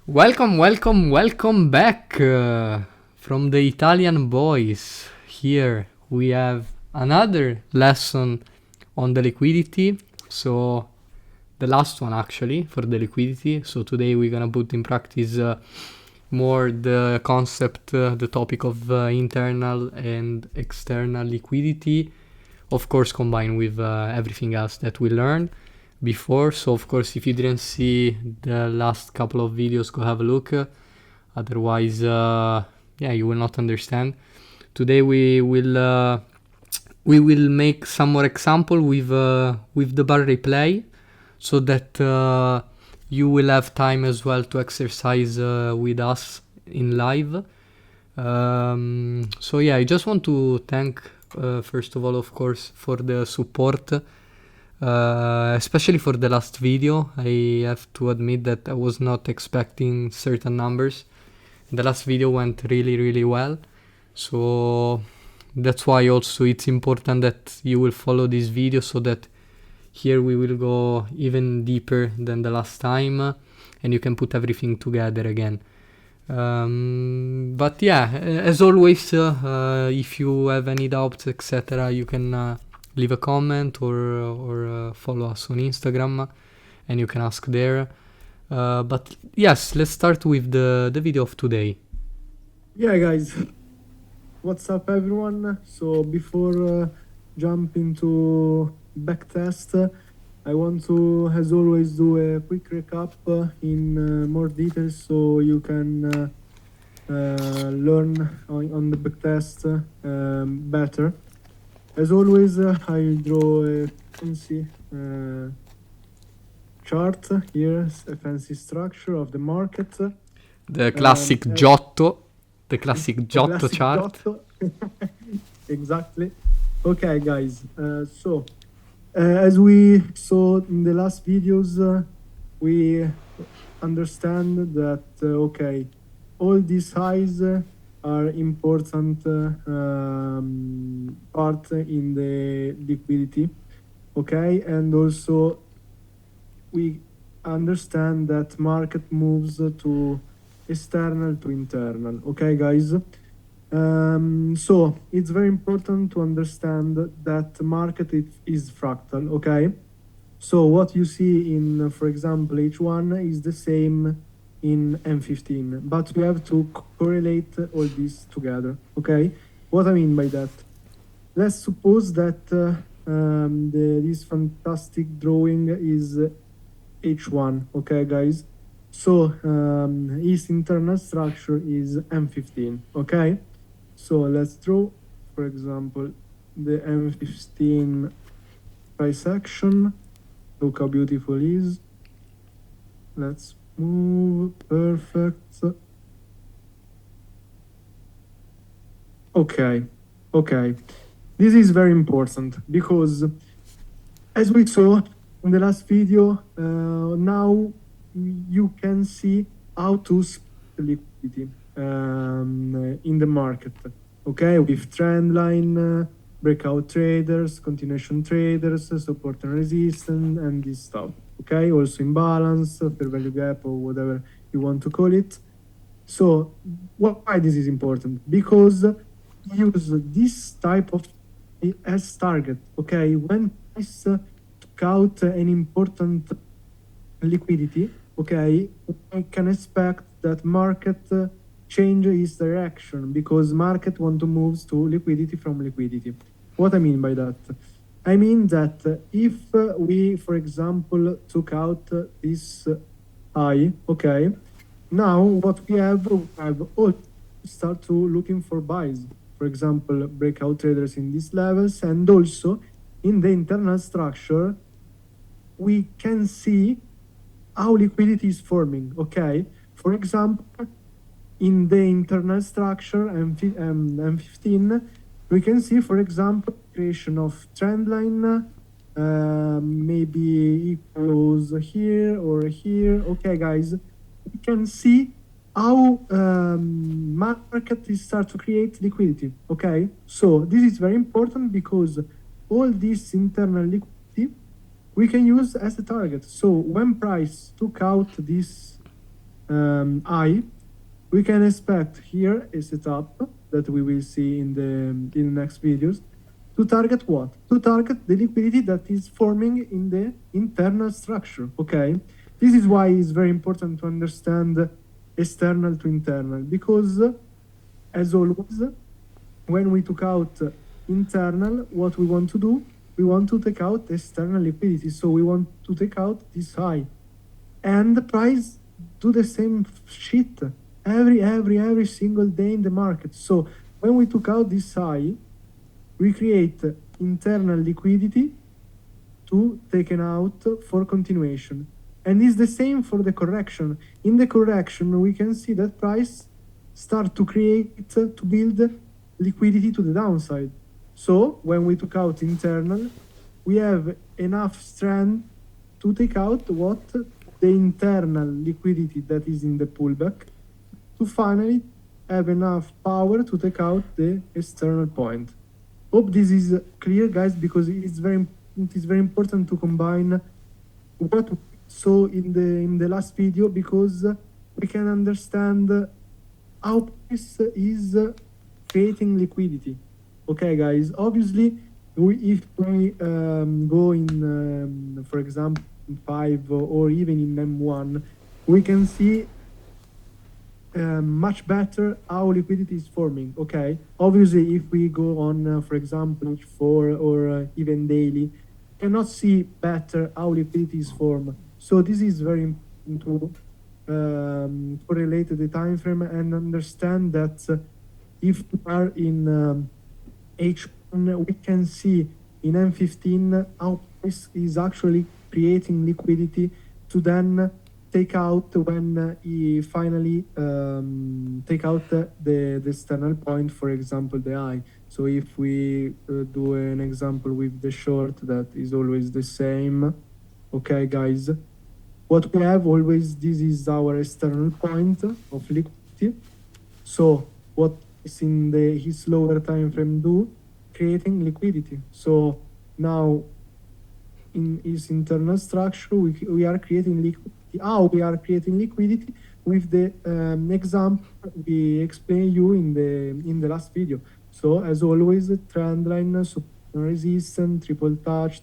Welcome back from the Italian boys. Here we have another lesson on the liquidity. So the last one actually for the liquidity. So today we're gonna put in practice more the concept, the topic of internal and external liquidity. Of course, combined with everything else that we learned before. So of course, if you didn't see the last couple of videos, go have a look. Otherwise, you will not understand. Today we will make some more example with the bar replay, so that you will have time as well to exercise with us in live. So yeah, I just want to thank first of all, of course, for the support. Especially for the last video, I have to admit that I was not expecting certain numbers. The last video went really well, so that's why also it's important that you will follow this video, so that here we will go even deeper than the last time, and you can put everything together again. But yeah, as always, if you have any doubts, etc., you can leave a comment or follow us on Instagram, and you can ask there. But yes, let's start with the video of today. Yeah, guys, what's up, everyone? So before jumping to backtest, I want to, as always, do a quick recap in more details, so you can learn on the backtest better. As always, I draw a fancy chart here, a fancy structure of the market. The classic Giotto, the classic Giotto chart. Giotto. Exactly. Okay, guys. So, as we saw in the last videos, we understand that okay, all these highs are important part in the liquidity, okay, and also we understand that market moves to external to internal, okay, guys. So it's very important to understand that market is fractal, okay. So what you see in, for example, H1 is the same in M15, but we have to correlate all this together, okay? What I mean by that, let's suppose that this fantastic drawing is H1, okay, guys? So its internal structure is M15, okay? So let's draw, for example, the M15 price action. Look how beautiful it is. Let's move, perfect. Okay. This is very important because, as we saw in the last video, now you can see how to split liquidity in the market, okay, with trend line, breakout traders, continuation traders, support and resistance, and this stuff, okay, also imbalance, fair value gap, or whatever you want to call it. So why this is important? Because use this type of as target, okay, when price took out an important liquidity, okay, I can expect that market change its direction, because market want to move to liquidity from liquidity. What I mean by that? I mean that if we, for example, took out this high, okay, now what we have all start to looking for buys. For example, breakout traders in these levels, and also in the internal structure, we can see how liquidity is forming, okay? For example, in the internal structure M15, we can see, for example, creation of trend line, maybe equals here or here. Okay, guys, we can see how market is start to create liquidity, okay? So this is very important because all this internal liquidity we can use as a target. So when price took out this high, we can expect here a setup that we will see in the next videos to target what? To target the liquidity that is forming in the internal structure, okay? This is why it's very important to understand external to internal, because as always, when we took out internal, what we want to do, we want to take out external liquidity. So we want to take out this high, and the price do the same shit every single day in the market. So when we took out this high, we create internal liquidity to taken out for continuation. And it's the same for the correction. In the correction, we can see that price start to create, to build liquidity to the downside. So when we took out internal, we have enough strength to take out what? The internal liquidity that is in the pullback, to finally have enough power to take out the external point. Hope this is clear, guys, because it is very important to combine what we saw in the last video, because we can understand how price is creating liquidity. Okay, guys, obviously, if we go in, for example, 5 or even in M1, we can see much better how liquidity is forming. Okay, obviously, if we go on, for example, H4 or even daily, cannot see better how liquidity is formed. So this is very important to correlate the time frame and understand that if we are in H1, we can see in M15 how price is actually creating liquidity to then take out when he finally take out the external point, for example, the high. So if we do an example with the short, that is always the same. Okay, guys, what we have always, this is our external point of liquidity. So what is in his lower time frame do? Creating liquidity. So now in his internal structure, we are creating liquidity. How we are creating liquidity? With the example we explained you in the last video. So as always, trend line, resistance, triple touch,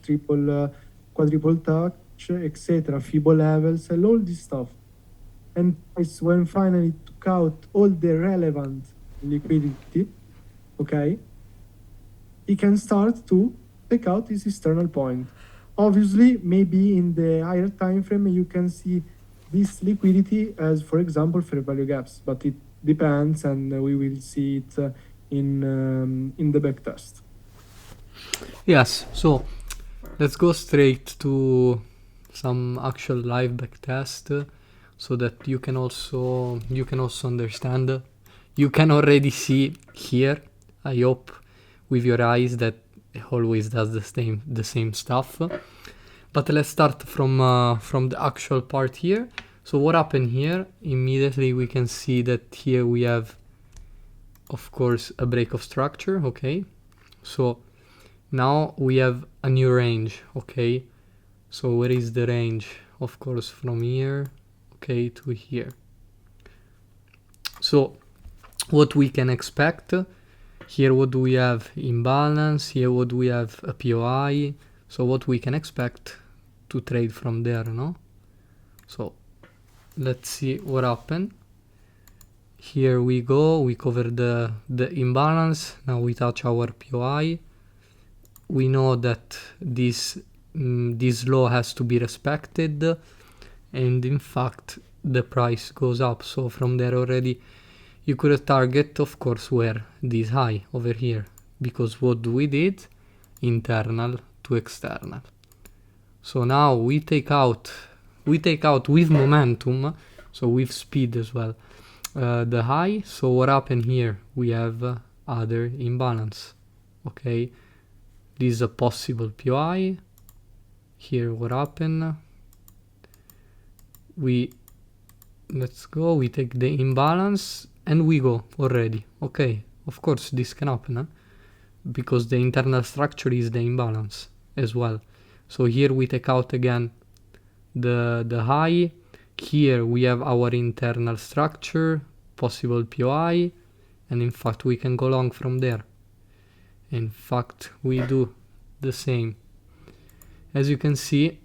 quadruple touch, etc., Fibo levels, and all this stuff. And it's when finally took out all the relevant liquidity, okay, he can start to take out his external point. Obviously, maybe in the higher time frame, you can see this liquidity as, for example, fair value gaps, but it depends, and we will see it in the backtest. Yes, so let's go straight to some actual live backtest, so that you can also understand. You can already see here, I hope, with your eyes, that it always does the same stuff. But let's start from the actual part here. So what happened here? Immediately we can see that here we have, of course, a break of structure. Okay, so now we have a new range. Okay, so where is the range? Of course, from here, okay, to here. So what we can expect here, what do we have? Imbalance. Here what do we have? A POI. So what we can expect to trade from there, no? So let's see what happened. Here we go, we cover the imbalance. Now we touch our POI. We know that this law has to be respected, and in fact the price goes up. So from there already you could target, of course, where? This high over here, because what we did? Internal to external. So now we take out with momentum, so with speed as well, the high. So what happened here? We have other imbalance. Okay, this is a possible POI. Here what happened? Let's go, we take the imbalance and we go already. Okay, of course this can happen, because the internal structure is the imbalance as well. So here we take out again the high. Here we have our internal structure, possible POI, and in fact we can go long from there. In fact we do the same. As you can see,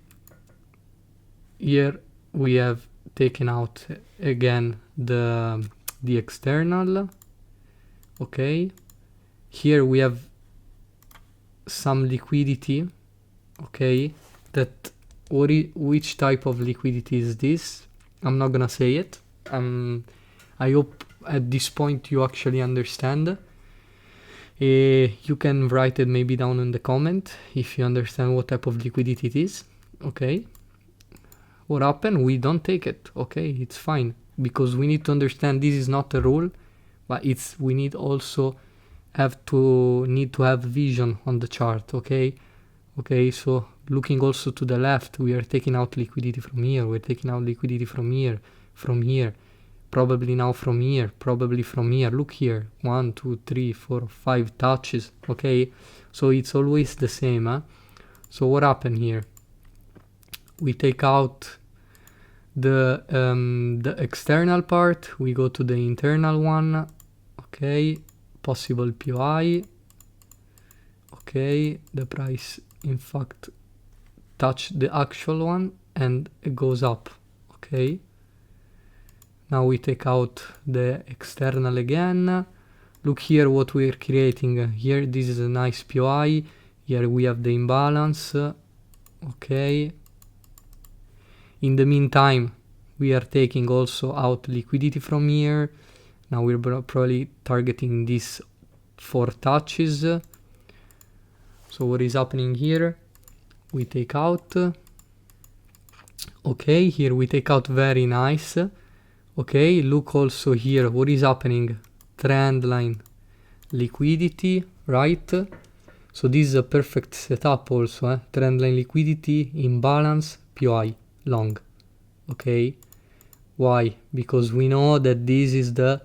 here we have taken out again the external. Okay, here we have some liquidity. Okay, that which type of liquidity is this? I'm not gonna say it. I hope at this point you actually understand. You can write it maybe down in the comment if you understand what type of liquidity it is. Okay, what happened? We don't take it. Okay, it's fine, because we need to understand this is not a rule, but we need also have vision on the chart. Okay, so looking also to the left, we are taking out liquidity from here, we're taking out liquidity from here, probably now from here, probably from here. Look here, 1 2 3 4 5 touches. Okay, so it's always the same, huh? So what happened here? We take out the external part, we go to the internal one. Okay, possible POI. Okay, the price in fact touch the actual one and it goes up. Okay, now we take out the external again. Look here what we're creating here. This is a nice POI. Here we have the imbalance. Okay, in the meantime we are taking also out liquidity from here. Now we're probably targeting these 4 touches. So what is happening here? We take out. Okay, here we take out, very nice. Okay, look also here what is happening. Trend line, liquidity, right? So this is a perfect setup also. Trend line, liquidity, imbalance, POI, long. Okay, why? Because we know that this is the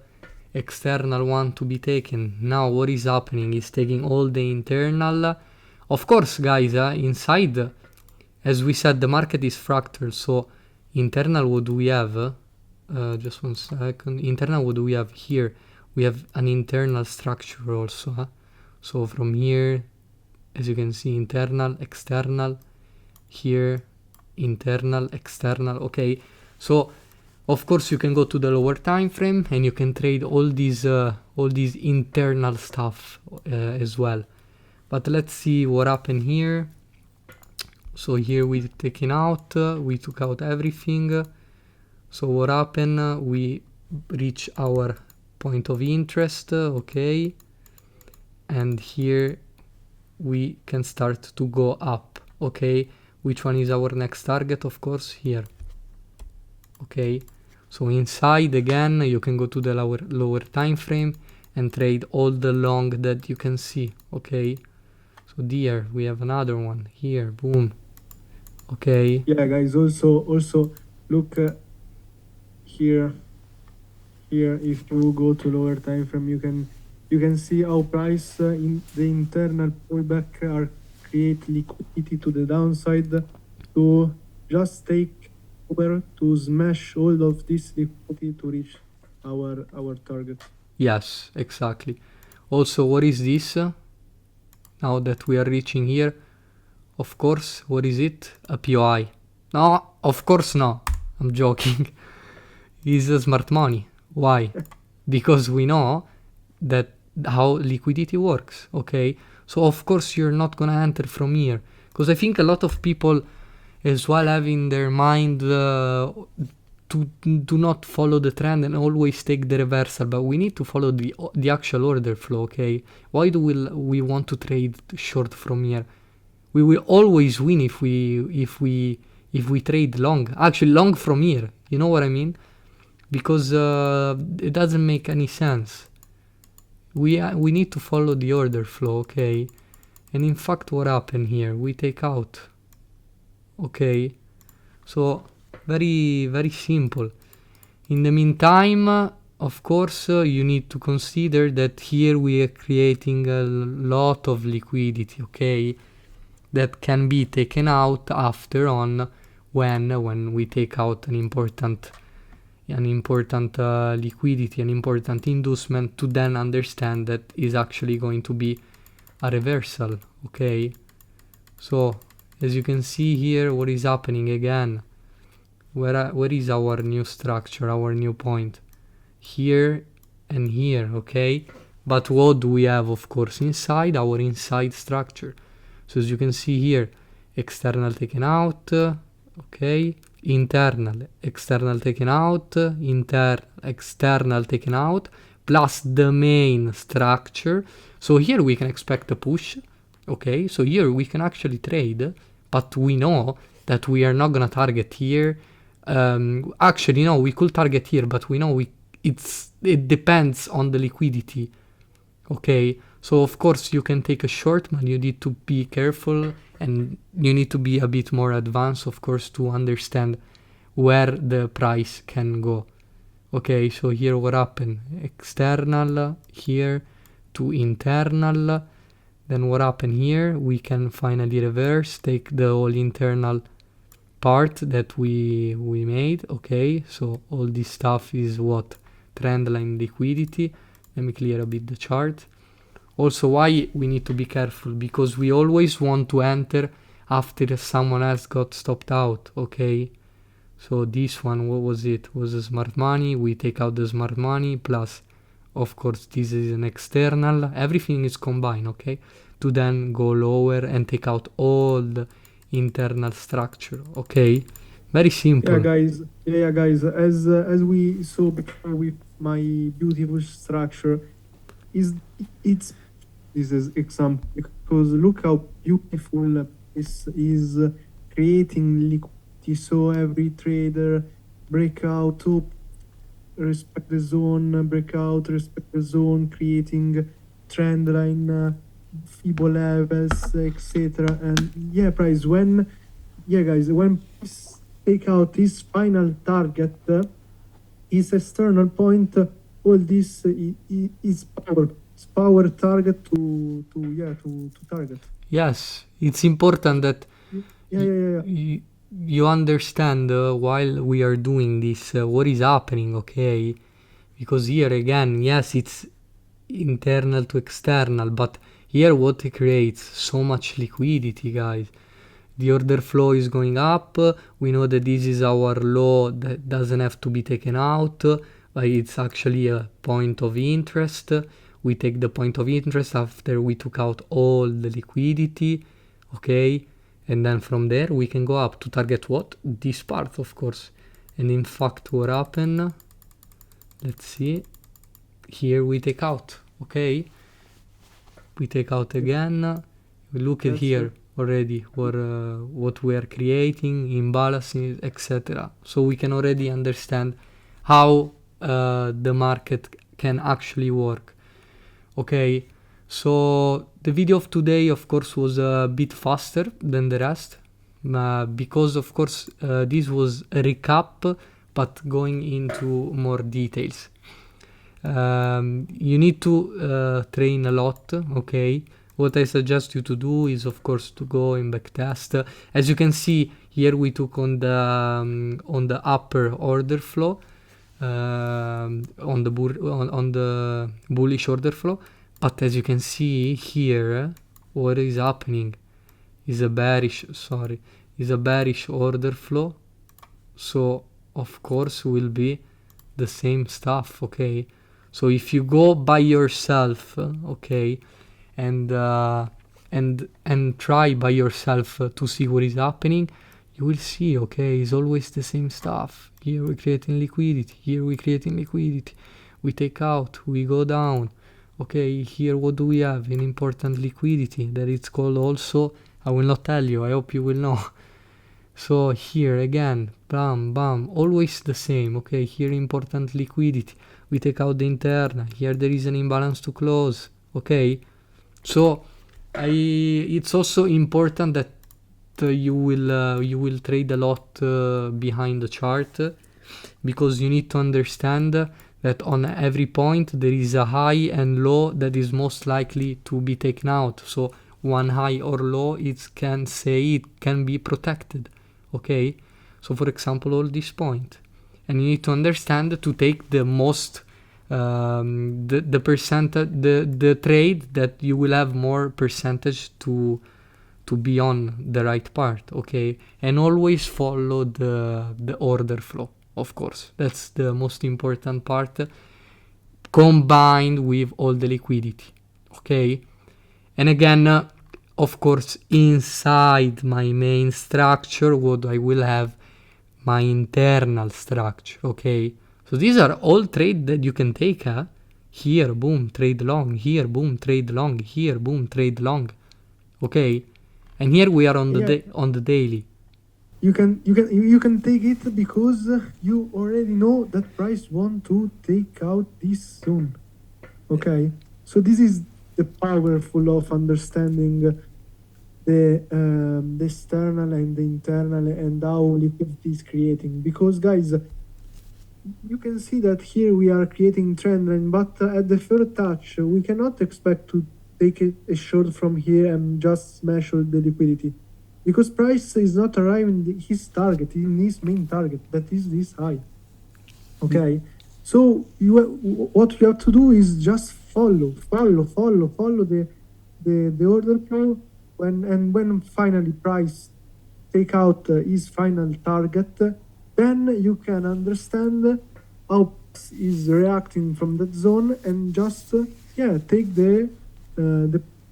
external one to be taken. Now what is happening is taking all the internal. Of course, guys, inside, as we said, the market is fractal. So internal, what do we have? Just 1 second. Internal, what do we have here? We have an internal structure also. So from here, as you can see, internal, external, here, internal, external. Okay, so of course you can go to the lower time frame and you can trade all these internal stuff as well. But let's see what happened here. So here we taken out, we took out everything. So what happened? We reach our point of interest. Okay, and here we can start to go up. Okay, which one is our next target? Of course here. Okay, so inside again you can go to the lower time frame and trade all the long that you can see. Okay, so there we have another one here, boom. Okay, yeah guys, also look here if you go to lower time frame, you can see how price in the internal pullback are create liquidity to the downside to just take over to smash all of this liquidity to reach our target. yes, exactly. Also, what is this? Now that we are reaching here, of course, what is it? A POI. No, of course no. I'm joking. It's a smart money. Why? Because we know that how liquidity works. Okay, so of course you're not gonna enter from here, because I think a lot of people as well have in their mind to do not follow the trend and always take the reversal, but we need to follow the actual order flow. Okay, why do we want to trade short from here? We will always win if we trade long, actually long from here. You know what I mean? Because it doesn't make any sense. We need to follow the order flow. Okay, and in fact what happened here? We take out. Okay, so very simple. In the meantime, of course, you need to consider that here we are creating a lot of liquidity. Okay, that can be taken out after on when we take out an important liquidity, an important inducement, to then understand that is actually going to be a reversal. Okay, so as you can see here, what is happening again? Where is our new structure, our new point? Here and here. Okay, but what do we have, of course, inside? Our inside structure. So as you can see here, external taken out, okay, internal, external taken out, external taken out, plus the main structure. So here we can expect a push. Okay, so here we can actually trade, but we know that we are not gonna target here. Actually, no, we could target here, but we know it depends on the liquidity. Okay, so of course you can take a short, but you need to be careful and you need to be a bit more advanced, of course, to understand where the price can go. Okay, so here what happened? External here to internal. Then what happened here? We can finally reverse, take the whole internal part that we made. Okay, so all this stuff is what? Trendline liquidity. Let me clear a bit the chart. Also, why we need to be careful? Because we always want to enter after someone else got stopped out. Okay, so this one, what was it? Was a smart money. We take out the smart money, plus of course this is an external. Everything is combined, okay, to then go lower and take out all the internal structure. Okay, very simple. Yeah guys, as we saw before with my beautiful structure, this is example, because look how beautiful this is, creating liquidity. So every trader breakout, respect the zone, breakout, respect the zone, creating trend line, Fibo levels, etc. And yeah, price, when take out this final target, is external point, all this is power target to target. Yes, it's important that you understand while we are doing this what is happening. Okay, because here again, yes, it's internal to external, but here what it creates so much liquidity, guys. The order flow is going up. We know that this is our low that doesn't have to be taken out, but it's actually a point of interest. We take the point of interest after we took out all the liquidity. Okay, and then from there we can go up to target what? This part, of course. And in fact, what happened? Let's see. Here we take out. Okay, we take out again. We look at here already what we are creating, imbalances, etc. So we can already understand how the market can actually work. Okay, so the video of today, of course, was a bit faster than the rest, because of course this was a recap, but going into more details. You need to train a lot. Okay, what I suggest you to do is, of course, to go in backtest. As you can see here, we took on the upper order flow, on the bullish order flow, but as you can see here, what is happening is a bearish order flow. So of course will be the same stuff. Okay, so if you go by yourself, okay, and try by yourself to see what is happening, you will see, okay, it's always the same stuff. Here we're creating liquidity, here we're creating liquidity, we take out, we go down. Okay, here what do we have? An important liquidity that it's called also, I will not tell you, I hope you will know. So here again, bam, bam, always the same. Okay, here important liquidity, we take out the internal, here there is an imbalance to close. Okay, so it's also important that you will trade a lot behind the chart, because you need to understand that on every point there is a high and low that is most likely to be taken out. So one high or low, it can be protected. Okay, So for example, all this point, and you need to understand to take the most the percentage, the trade that you will have more percentage to be on the right part, okay? And always follow the order flow, of course. That's the most important part, combined with all the liquidity, okay? And again, of course, inside my main structure, what I will have my internal structure, okay? So these are all trades that you can take, here, boom, trade long, here, boom, trade long, here, boom, trade long, okay? And here we are on the on the daily. You can take it because you already know that price want to take out this soon. Okay, so this is the powerful of understanding the external and the internal and how liquidity is creating. Because guys, you can see that here we are creating trend line, but at the first touch we cannot expect to take a short from here and just smash all the liquidity, because price is not arriving his target, in his main target, that is this high. Okay, so what you have to do is just follow the order flow, when finally price take out his final target, then you can understand how price is reacting from that zone and just take the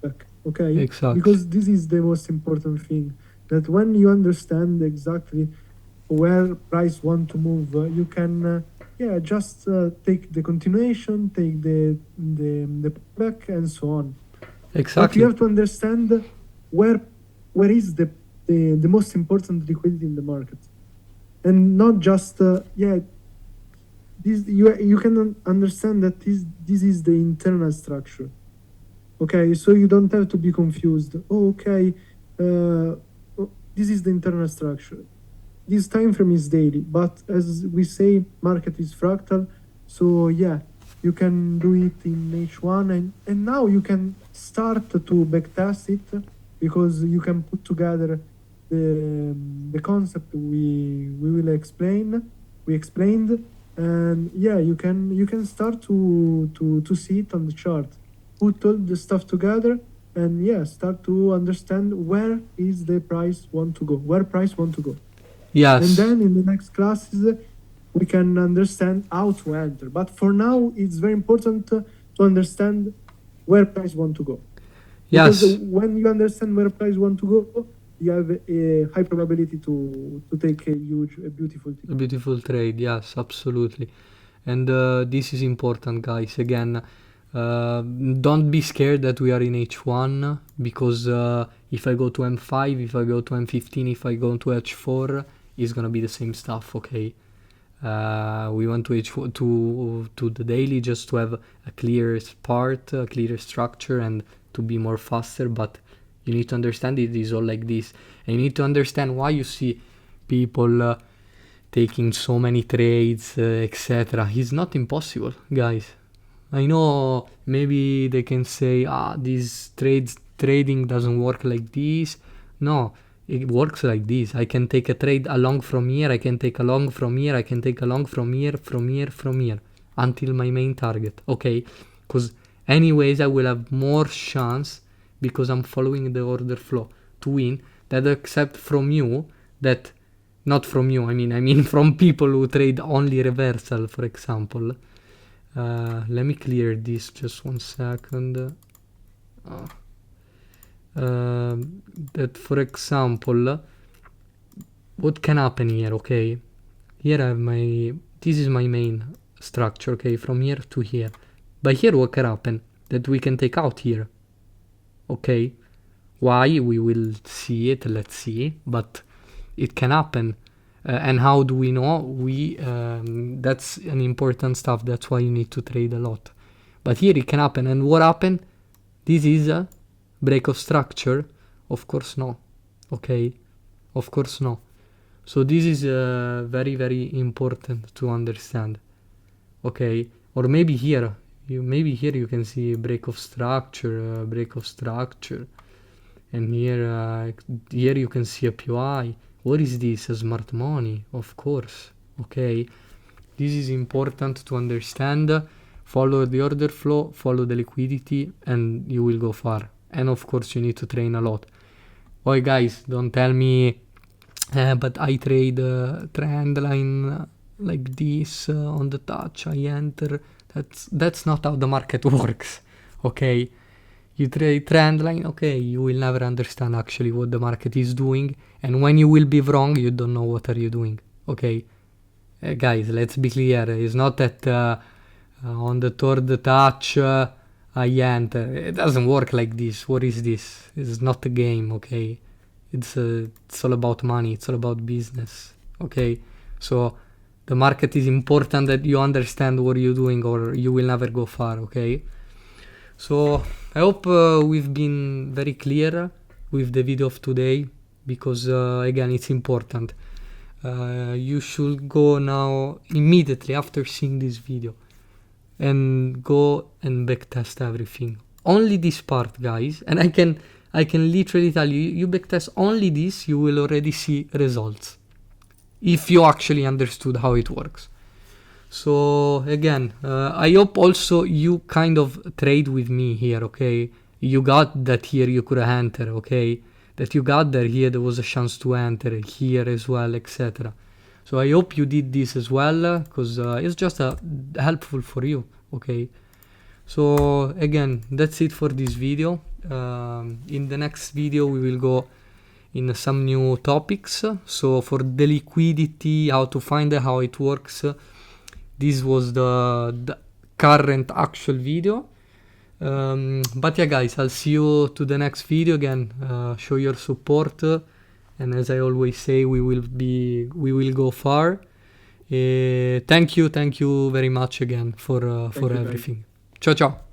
back. Okay, Exactly. because this is the most important thing, that when you understand exactly where price want to move, you can just take the continuation, take the back, and so on. But Exactly. you have to understand where is the most important liquidity in the market, and not just this. You can understand that this is the internal structure. Okay, so you don't have to be confused. Oh, okay, this is the internal structure. This time frame is daily, but as we say, market is fractal. So yeah, you can do it in H1, and now you can start to backtest it, because you can put together the concept we will explain. We explained, and yeah, you can start to see it on the chart. Put all the stuff together, and yeah, start to understand where is the price want to go, where price want to go. Yes. And then in the next classes, we can understand how to enter. But for now, it's very important to understand where price want to go. Yes. Because when you understand where price want to go, you have a high probability to take a beautiful A beautiful trade. Yes, absolutely. And this is important, guys. Again, don't be scared that we are in H1, because if I go to M5, if I go to M15, if I go to H4, it's gonna be the same stuff, okay? We went to H4 to the daily just to have a clear part, a clear structure, and to be more faster. But you need to understand it is all like this, and you need to understand why you see people taking so many trades, etc. It's not impossible, guys. I know maybe they can say, this trading doesn't work like this. No, it works like this. I can take a trade along from here, I can take along from here, I can take along from here, from here, until my main target, okay? Because anyways, I will have more chance, because I'm following the order flow, to win, that except from you, that, not from you, I mean from people who trade only reversal, for example. Let me clear this, just 1 second. That, for example, what can happen here, okay? Here I have this is my main structure, okay, from here to here. But here what can happen? That we can take out here, okay? Why? We will see it, let's see, but it can happen. And how do we know? That's an important stuff, that's why you need to trade a lot. But here it can happen, and what happened? This is a break of structure? Of course no, okay? Of course no. So this is very, very important to understand, okay? Or maybe here you can see break of structure, and here you can see a POI. What is this? Smart money, of course. Okay, this is important to understand. Follow the order flow, follow the liquidity, and you will go far. And of course, you need to train a lot. Oh, guys, don't tell me, but I trade trend line like this on the touch. I enter. That's not how the market works. Okay, you trade trend line. Okay, you will never understand actually what the market is doing, and when you will be wrong, you don't know what are you doing. Okay, guys, let's be clear. It's not that on the third touch I enter. It doesn't work like this. What is this? It's not a game. Okay, it's all about money. It's all about business. Okay, so the market is important that you understand what you're doing, or you will never go far. Okay, so I hope we've been very clear with the video of today, because again, it's important. You should go now immediately after seeing this video and go and backtest everything. Only this part, guys, and I can literally tell you, you backtest only this, you will already see results if you actually understood how it works. So again, I hope also you kind of trade with me here. Okay, you got that here you could enter. Okay, that you got there here there was a chance to enter here as well, etc. So I hope you did this as well, because it's just helpful for you. Okay, so again, that's it for this video. In the next video we will go in some new topics. So for the liquidity, how to find it, how it works, this was the current actual video. But yeah, guys, I'll see you to the next video. Again, show your support, and as I always say, we will go far. Thank you very much again for everything. Ciao ciao.